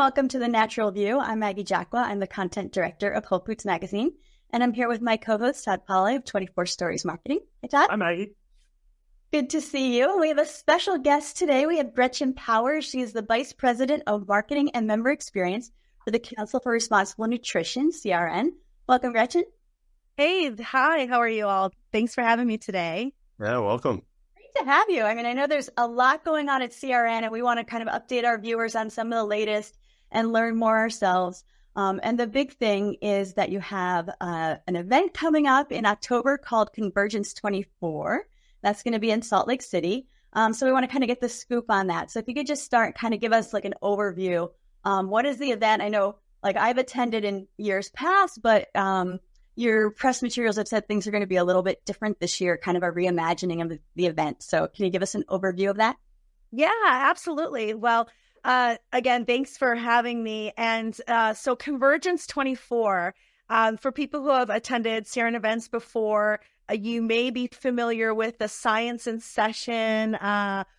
welcome to The Natural View. I'm Maggie Jacqua. I'm the content director of Whole Foods Magazine, and I'm here with my co-host, Todd Polley of 24 Stories Marketing. Hey, Todd. Hi, Maggie. Good to see you. We have a special guest today. We have Gretchen Powers. She is the Vice President of Marketing and Member Experience for the Council for Responsible Nutrition, CRN. Welcome, Gretchen. Hey, hi. How are you all? Thanks for having me today. Yeah, welcome. To have you. I mean, I know there's a lot going on at CRN, and we want to kind of update our viewers on some of the latest and learn more ourselves. And the big thing is that you have an event coming up in October called Convergence 24. That's going to be in Salt Lake City. So we want to kind of get the scoop on that. So if you could just start, kind of give us like an overview. What is the event? I know, like, I've attended in years past, but your press materials have said things are going to be a little bit different this year, kind of a reimagining of the event. So can you give us an overview of that? Yeah, absolutely. Well, again, thanks for having me. And so Convergence 24, for people who have attended CRN events before, you may be familiar with the Science in Session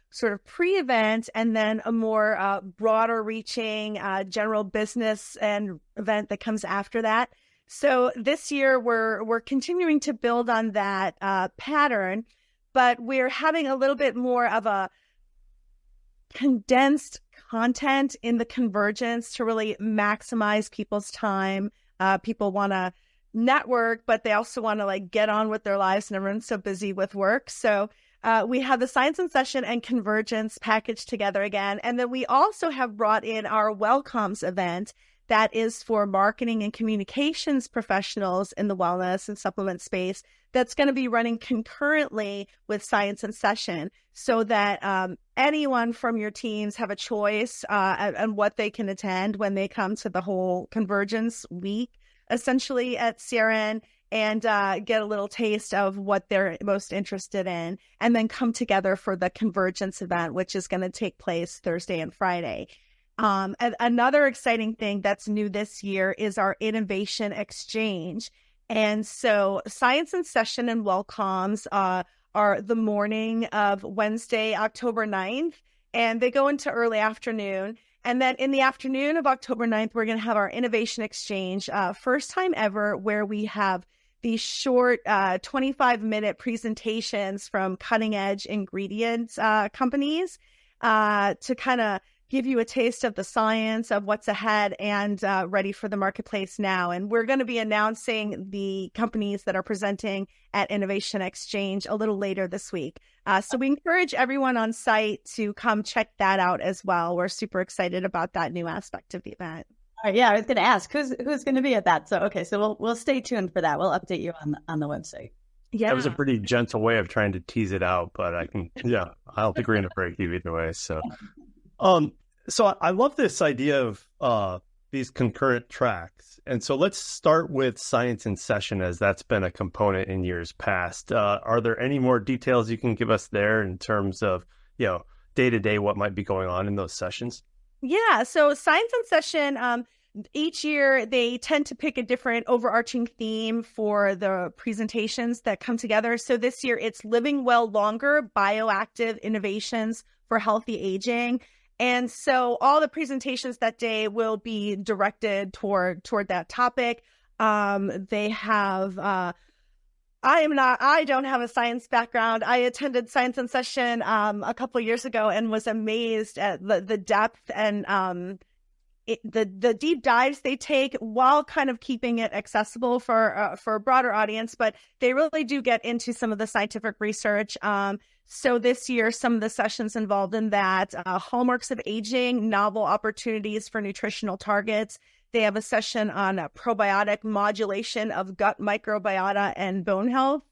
sort of pre-event, and then a more broader reaching general business and event that comes after that. So this year we're continuing to build on that pattern, but we're having a little bit more of a condensed content in the Convergence to really maximize people's time. People want to network, but they also want to like get on with their lives, and everyone's so busy with work. So we have the Science in Session and Convergence packaged together again. And then we also have brought in our Welcomes event that is for marketing and communications professionals in the wellness and supplement space. That's going to be running concurrently with Science in Session, so that anyone from your teams have a choice on what they can attend when they come to the whole Convergence week, essentially at CRN, and get a little taste of what they're most interested in, and then come together for the Convergence event, which is going to take place Thursday and Friday. And another exciting thing that's new this year is our Innovation Exchange. And so Science in Session and Welcomes are the morning of Wednesday, October 9th, and they go into early afternoon. And then in the afternoon of October 9th, we're going to have our Innovation Exchange, first time ever, where we have these short 25-minute presentations from cutting-edge ingredients companies to kind of give you a taste of the science of what's ahead and ready for the marketplace now. And we're going to be announcing the companies that are presenting at Innovation Exchange a little later this week. So we encourage everyone on site to come check that out as well. We're super excited about that new aspect of the event. All right, yeah, I was going to ask who's going to be at that. So okay, so we'll stay tuned for that. We'll update you on the website. Yeah, that was a pretty gentle way of trying to tease it out, but I don't think we're going to break you either way. So, so I love this idea of these concurrent tracks. And so let's start with Science in Session, as that's been a component in years past. Are there any more details you can give us there in terms of, day to day, what might be going on in those sessions? Yeah, so Science in Session, each year they tend to pick a different overarching theme for the presentations that come together. So this year it's Living Well Longer, Bioactive Innovations for Healthy Aging. And so all the presentations that day will be directed toward that topic. They have, I don't have a science background. I attended Science in Session a couple of years ago and was amazed at the depth and the deep dives they take, while kind of keeping it accessible for a broader audience. But they really do get into some of the scientific research. So this year, some of the sessions involved in that, hallmarks of aging, novel opportunities for nutritional targets. They have a session on probiotic modulation of gut microbiota and bone health,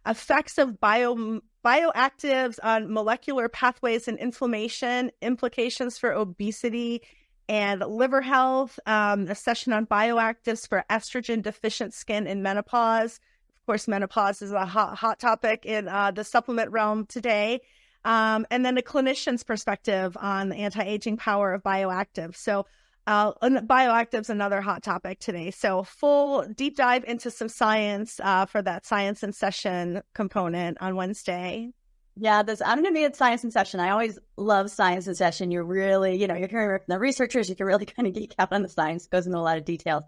effects of bioactives on molecular pathways and inflammation, implications for obesity and liver health, a session on bioactives for estrogen deficient skin in menopause. Of course, menopause is a hot topic in the supplement realm today. And then a clinician's perspective on the anti-aging power of bioactives. So bioactives, another hot topic today. So full deep dive into some science for that Science in Session component on Wednesday. Yeah, I'm going to be at Science in Session. I always love Science in Session. You're really, you're hearing from the researchers. You can really kind of geek out on the science. It goes into a lot of details.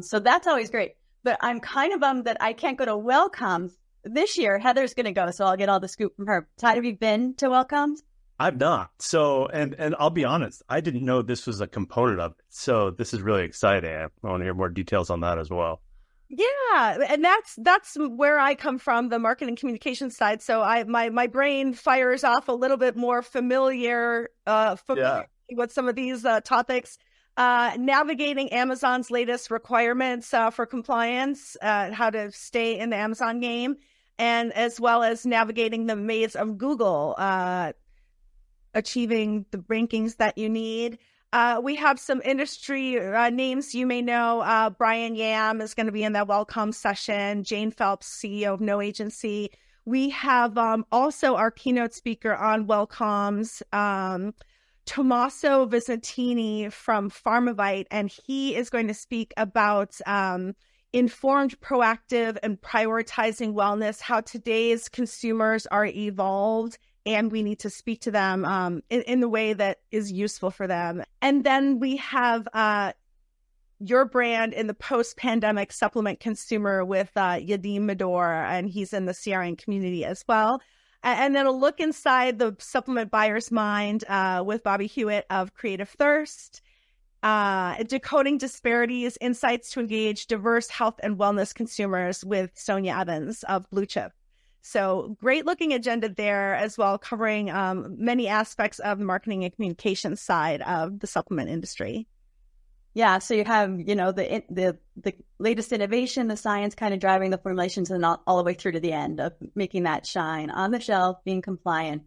So that's always great. But I'm kind of bummed that I can't go to Wellcomes this year. Heather's going to go, so I'll get all the scoop from her. Ty, have you been to Wellcomes? I've not. So, and I'll be honest, I didn't know this was a component of it. So this is really exciting. I want to hear more details on that as well. Yeah, and that's where I come from, the marketing communication side. So my brain fires off a little bit more familiar with some of these topics. Navigating Amazon's latest requirements for compliance, how to stay in the Amazon game, and as well as navigating the maze of Google, achieving the rankings that you need. We have some industry names you may know. Brian Yam is going to be in that Welcome session. Jane Phelps, CEO of No Agency. We have also our keynote speaker on Welcomes, Tommaso Visentini from Pharmavite, and he is going to speak about informed, proactive, and prioritizing wellness, how today's consumers are evolved, and we need to speak to them in the way that is useful for them. And then we have your brand in the post-pandemic supplement consumer with Yadim Medor, and he's in the CRN community as well. And then a look inside the supplement buyer's mind with Bobby Hewitt of Creative Thirst. Decoding disparities, insights to engage diverse health and wellness consumers with Sonia Evans of Blue Chip. So great looking agenda there as well, covering many aspects of the marketing and communication side of the supplement industry. Yeah, so you have, the latest innovation, the science kind of driving the formulations and all the way through to the end of making that shine on the shelf, being compliant.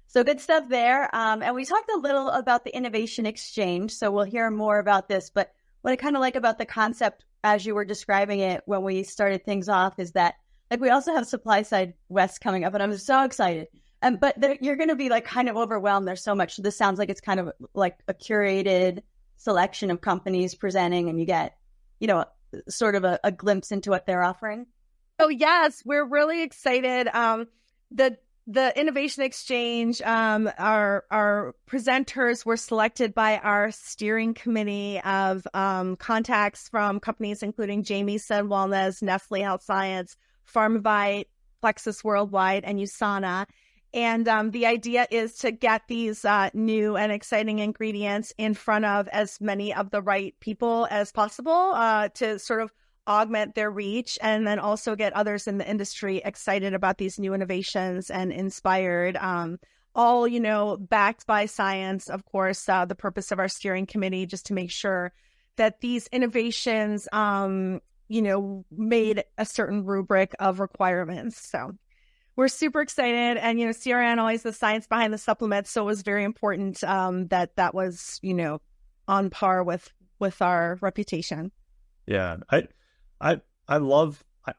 So good stuff there. And we talked a little about the innovation exchange, so we'll hear more about this. But what I kind of like about the concept as you were describing it when we started things off is that we also have Supply Side West coming up, and I'm so excited. But you're going to be kind of overwhelmed. There's so much. This sounds like it's kind of like a curated selection of companies presenting, and you get, sort of a glimpse into what they're offering. Oh, yes. We're really excited. The Innovation Exchange, our presenters were selected by our steering committee of contacts from companies including Jamieson Wellness, Nestle Health Science, Pharmavite, Plexus Worldwide, and USANA. And the idea is to get these new and exciting ingredients in front of as many of the right people as possible to sort of augment their reach, and then also get others in the industry excited about these new innovations and inspired, all, backed by science, of course, the purpose of our steering committee, just to make sure that these innovations, made a certain rubric of requirements. So we're super excited. And, CRN always the science behind the supplements. So it was very important that was, on par with our reputation. Yeah. I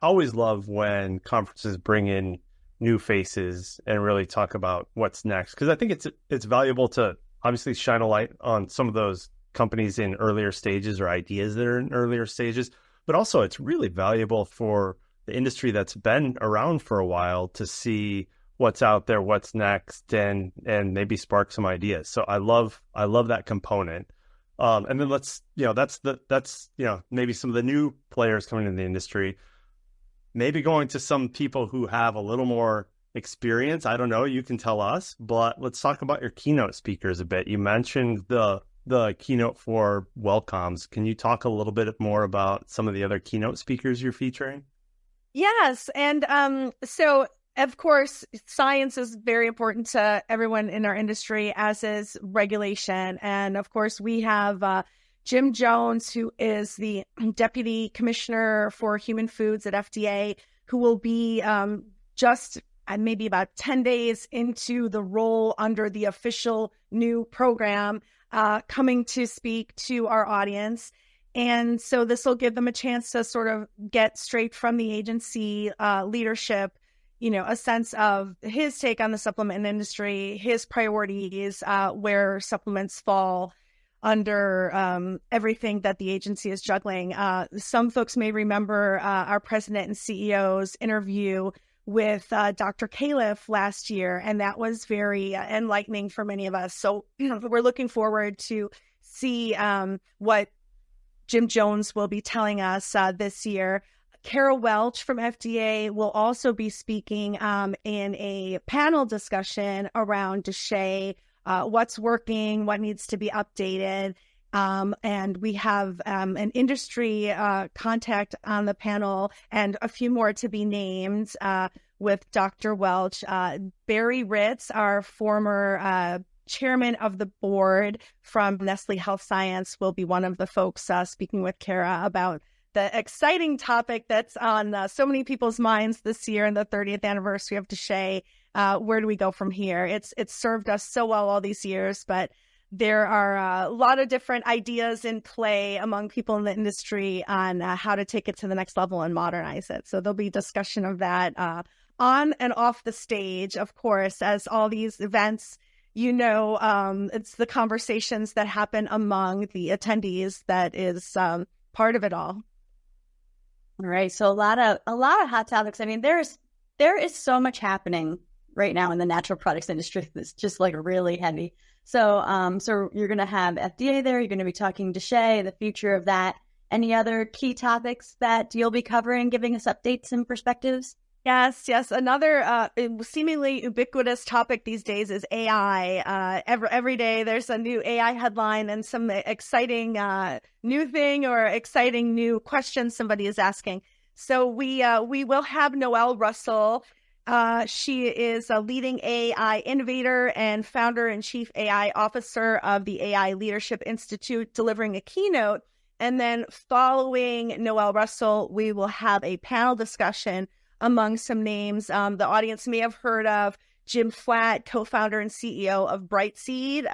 always love when conferences bring in new faces and really talk about what's next. Because I think it's valuable to obviously shine a light on some of those companies in earlier stages or ideas that are in earlier stages. But also it's really valuable for the industry that's been around for a while to see what's out there, what's next, and maybe spark some ideas. So I love that component. And then that's maybe some of the new players coming in the industry, maybe going to some people who have a little more experience. I don't know, you can tell us, but let's talk about your keynote speakers a bit. You mentioned the keynote for Wellcomes. Can you talk a little bit more about some of the other keynote speakers you're featuring? Yes. And so, of course, science is very important to everyone in our industry, as is regulation. And of course, we have Jim Jones, who is the Deputy Commissioner for Human Foods at FDA, who will be just maybe about 10 days into the role under the official new program, coming to speak to our audience. And so this will give them a chance to sort of get straight from the agency leadership, a sense of his take on the supplement industry, his priorities, where supplements fall under everything that the agency is juggling. Some folks may remember our president and CEO's interview with Dr. Califf last year, and that was very enlightening for many of us. So we're looking forward to see what Jim Jones will be telling us this year. Carol Welch from FDA will also be speaking in a panel discussion around DSHEA, what's working, what needs to be updated. And we have an industry contact on the panel and a few more to be named with Dr. Welch. Barry Ritz, our former chairman of the board from Nestle Health Science, will be one of the folks speaking with Kara about the exciting topic that's on so many people's minds this year and the 30th anniversary of DSHEA. Where do we go from here? It's served us so well all these years, but there are a lot of different ideas in play among people in the industry on how to take it to the next level and modernize it. So there'll be discussion of that on and off the stage, of course, as all these events, it's the conversations that happen among the attendees that is part of it all. All right. So a lot of hot topics. I mean, there is so much happening right now in the natural products industry that's just like really heavy. So so you're going to have FDA there. You're going to be talking to DSHEA, the future of that. Any other key topics that you'll be covering, giving us updates and perspectives? Yes. Another seemingly ubiquitous topic these days is AI. Every day there's a new AI headline and some exciting new thing or exciting new question somebody is asking. So we will have Noelle Russell. She is a leading AI innovator and founder and chief AI officer of the AI Leadership Institute, delivering a keynote. And then following Noelle Russell, we will have a panel discussion among some names the audience may have heard of. Jim Flatt, co-founder and CEO of Brightseed,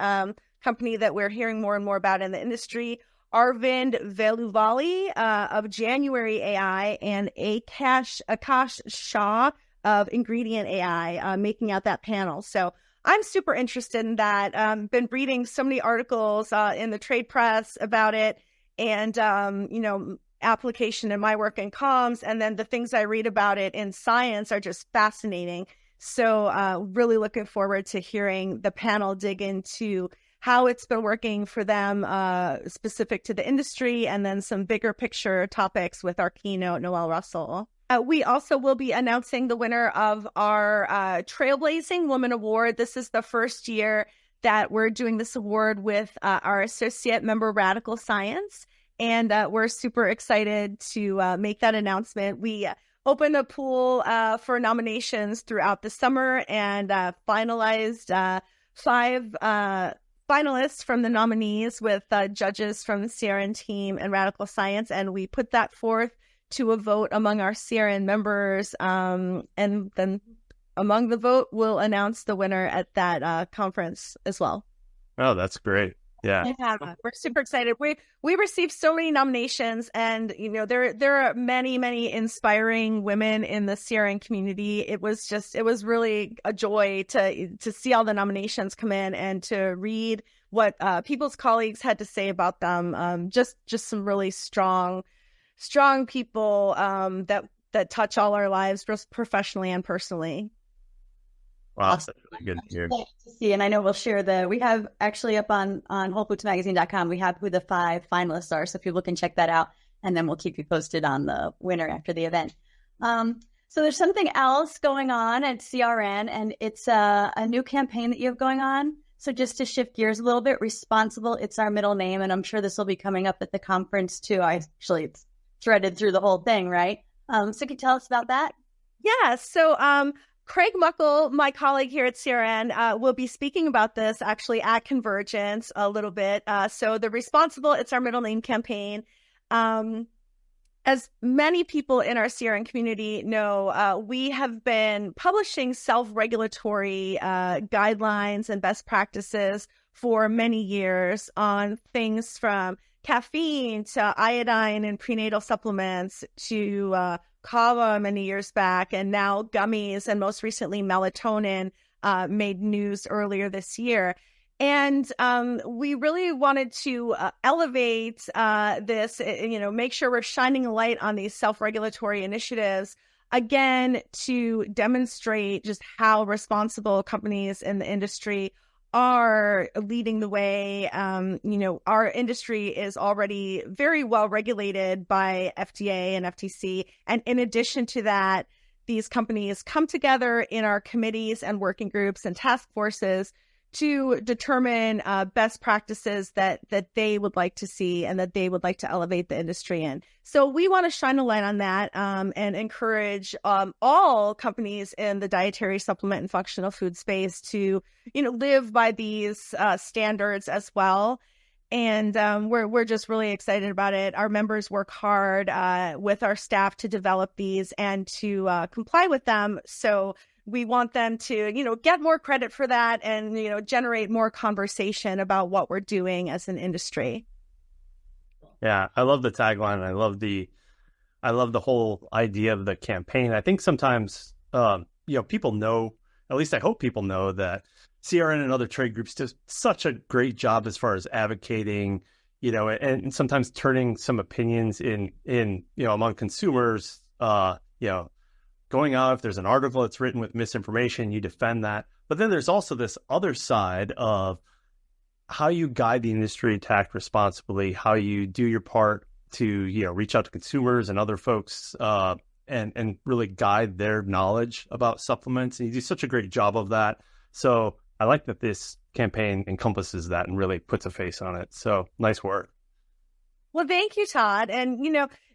company that we're hearing more and more about in the industry. Arvind Veluvali of January AI, and Akash Shah of Ingredient AI making out that panel. So I'm super interested in that. Been reading so many articles in the trade press about it, and application in my work in comms, and then the things I read about it in science are just fascinating. So really looking forward to hearing the panel dig into how it's been working for them specific to the industry, and then some bigger picture topics with our keynote, Noelle Russell. We also will be announcing the winner of our Trailblazing Woman Award. This is the first year that we're doing this award with our associate member, Radical Science. And we're super excited to make that announcement. We opened a pool for nominations throughout the summer and finalized 5 finalists from the nominees with judges from the CRN team and Radical Science. And we put that forth to a vote among our CRN members. And then among the vote, we'll announce the winner at that conference as well. Oh, that's great. Yeah, we're super excited. We received so many nominations, and there are many inspiring women in the CRN community. It was really a joy to see all the nominations come in and to read what people's colleagues had to say about them. Just some really strong people that touch all our lives, both professionally and personally. Wow, that's really good to hear. To see, and I know we'll share we have actually up on WholeFoodsMagazine.com, we have who the 5 finalists are, so people can check that out, and then we'll keep you posted on the winner after the event. So there's something else going on at CRN, and it's a new campaign that you have going on. So just to shift gears a little bit, Responsible, it's our middle name, and I'm sure this will be coming up at the conference too. It's threaded through the whole thing, right? So can you tell us about that? Yeah, so Craig Muckle, my colleague here at CRN, will be speaking about this actually at Convergence a little bit. So the Responsible, it's our middle name campaign. As many people in our CRN community know, we have been publishing self-regulatory guidelines and best practices for many years on things from caffeine to iodine and prenatal supplements to kava many years back, and now gummies, and most recently melatonin made news earlier this year. And we really wanted to elevate this, make sure we're shining a light on these self-regulatory initiatives again, to demonstrate just how responsible companies in the industry are leading the way. Our industry is already very well regulated by FDA and FTC. And in addition to that, these companies come together in our committees and working groups and task forces to determine best practices that they would like to see and that they would like to elevate the industry in. So we want to shine a light on that and encourage all companies in the dietary supplement and functional food space to, live by these standards as well. And we're just really excited about it. Our members work hard with our staff to develop these and to comply with them. So we want them to, get more credit for that and, generate more conversation about what we're doing as an industry. Yeah, I love the tagline. I love the whole idea of the campaign. I think sometimes, people know, at least I hope people know, that CRN and other trade groups do such a great job as far as advocating, and sometimes turning some opinions in among consumers, going out, if there's an article that's written with misinformation, you defend that. But then there's also this other side of how you guide the industry to act responsibly, how you do your part to, reach out to consumers and other folks and really guide their knowledge about supplements. And you do such a great job of that. So I like that this campaign encompasses that and really puts a face on it. So nice work. Well, thank you, Todd. And,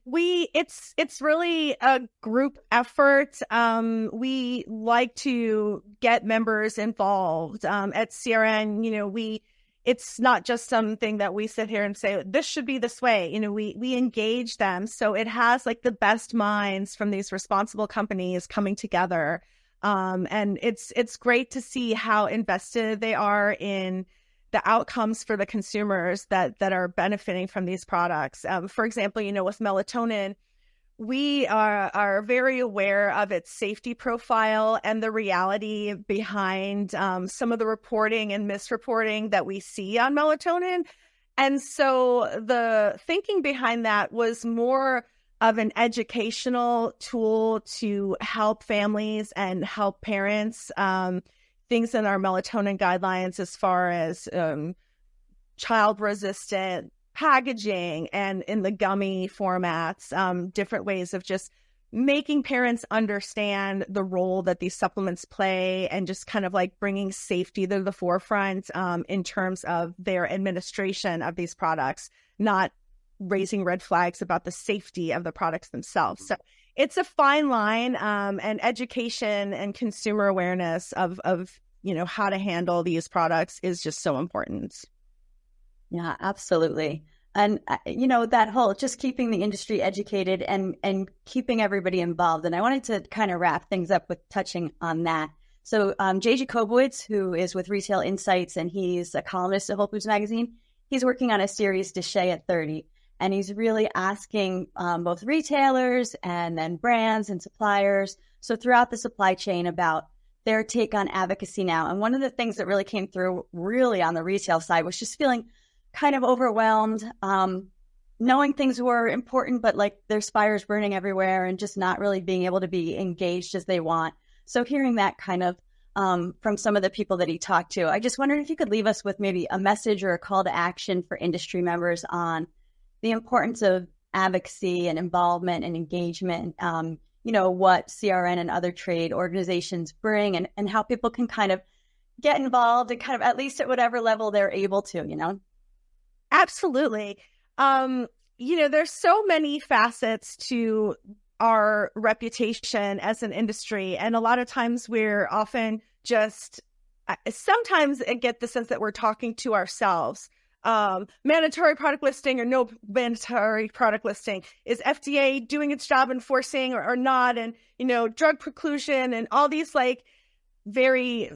it's really a group effort. We like to get members involved. At CRN, it's not just something that we sit here and say, this should be this way. We engage them. So it has like the best minds from these responsible companies coming together. And it's great to see how invested they are in the outcomes for the consumers that are benefiting from these products. For example, with melatonin, we are very aware of its safety profile and the reality behind some of the reporting and misreporting that we see on melatonin. And so the thinking behind that was more of an educational tool to help families and help parents. Things in our melatonin guidelines as far as child-resistant packaging and in the gummy formats, different ways of just making parents understand the role that these supplements play and just kind of like bringing safety to the forefront in terms of their administration of these products, not raising red flags about the safety of the products themselves. So it's a fine line, and education and consumer awareness of how to handle these products is just so important. Yeah, absolutely. And, that whole just keeping the industry educated and keeping everybody involved. And I wanted to kind of wrap things up with touching on that. So J.J. Kobowitz, who is with Retail Insights, and he's a columnist at Whole Foods Magazine, he's working on a series, Déchet at 30. And he's really asking both retailers and then brands and suppliers, so throughout the supply chain, about their take on advocacy now. And one of the things that really came through really on the retail side was just feeling kind of overwhelmed, knowing things were important, but like there's fires burning everywhere and just not really being able to be engaged as they want. So hearing that kind of from some of the people that he talked to, I just wondered if you could leave us with maybe a message or a call to action for industry members on the importance of advocacy and involvement and engagement, what CRN and other trade organizations bring and how people can kind of get involved and kind of at least at whatever level they're able to, Absolutely. There's so many facets to our reputation as an industry. And a lot of times we're often sometimes I get the sense that we're talking to ourselves. Mandatory product listing or no mandatory product listing. Is FDA doing its job enforcing or not? And, drug preclusion and all these like very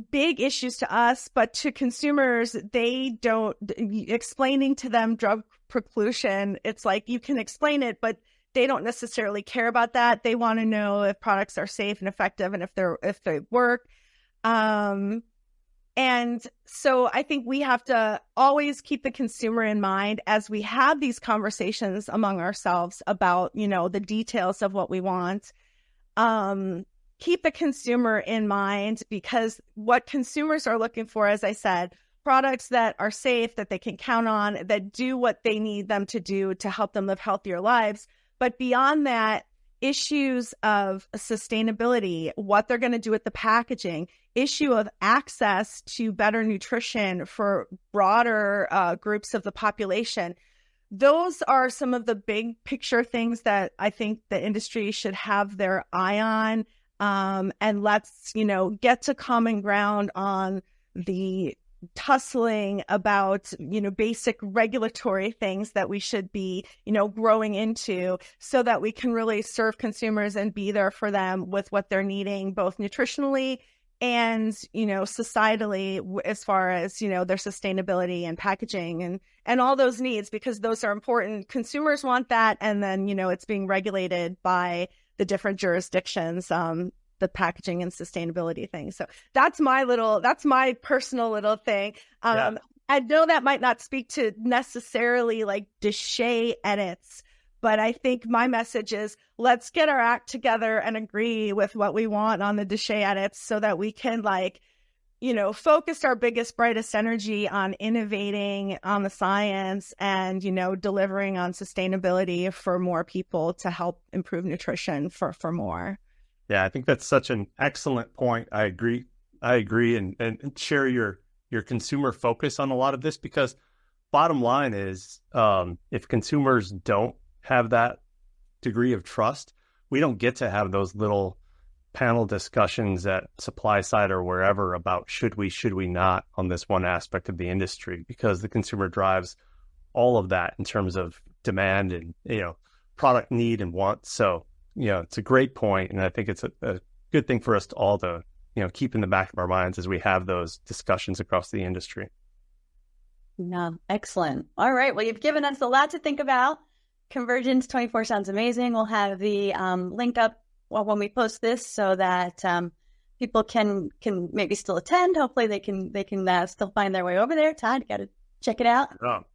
big issues to us, but to consumers, they don't, explaining to them drug preclusion, it's like you can explain it, but they don't necessarily care about that. They want to know if products are safe and effective and if they work. And so I think we have to always keep the consumer in mind as we have these conversations among ourselves about, the details of what we want. keep the consumer in mind, because what consumers are looking for, as I said, products that are safe, that they can count on, that do what they need them to do to help them live healthier lives. But beyond that, issues of sustainability, what they're going to do with the packaging, issue of access to better nutrition for broader groups of the population. Those are some of the big picture things that I think the industry should have their eye on. And let's, get to common ground on the tussling about, basic regulatory things that we should be, growing into, so that we can really serve consumers and be there for them with what they're needing, both nutritionally and, societally, as far as, their sustainability and packaging and all those needs, because those are important. Consumers want that. And then, it's being regulated by the different jurisdictions, the packaging and sustainability thing. So that's my personal little thing. I know that might not speak to necessarily like DSHEA edits, but I think my message is, let's get our act together and agree with what we want on the DSHEA edits, so that we can focus our biggest, brightest energy on innovating on the science and, delivering on sustainability for more people to help improve nutrition for more. Yeah, I think that's such an excellent point. I agree and share your consumer focus on a lot of this, because bottom line is, if consumers don't have that degree of trust, we don't get to have those little panel discussions at supply side or wherever about should we not on this one aspect of the industry, because the consumer drives all of that in terms of demand and, product need and want. So, it's a great point, and I think it's a good thing for us to all to, keep in the back of our minds as we have those discussions across the industry. No, excellent. All right. Well, you've given us a lot to think about. Convergence 24 sounds amazing. We'll have the link up when we post this, so that people can maybe still attend. Hopefully they can still find their way over there. Todd, got to check it out. Oh.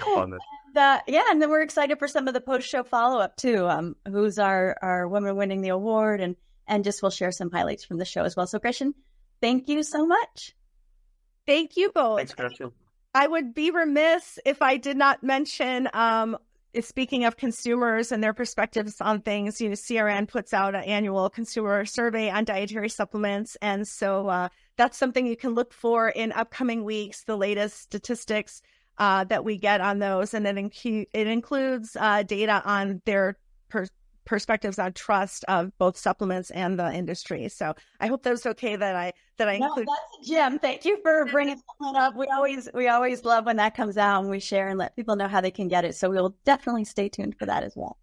On this. And then we're excited for some of the post-show follow-up too. Who's our woman winning the award, and just we'll share some highlights from the show as well. So Gretchen, thank you so much. Thank you both. Thanks, Gretchen. I would be remiss if I did not mention, speaking of consumers and their perspectives on things, CRN puts out an annual consumer survey on dietary supplements. And so that's something you can look for in upcoming weeks, the latest statistics that we get on those. And then it includes data on their perspectives on trust of both supplements and the industry. So I hope that was okay that I include. That's a gem. Thank you for bringing that up. We always love when that comes out and we share and let people know how they can get it. So we'll definitely stay tuned for that as well.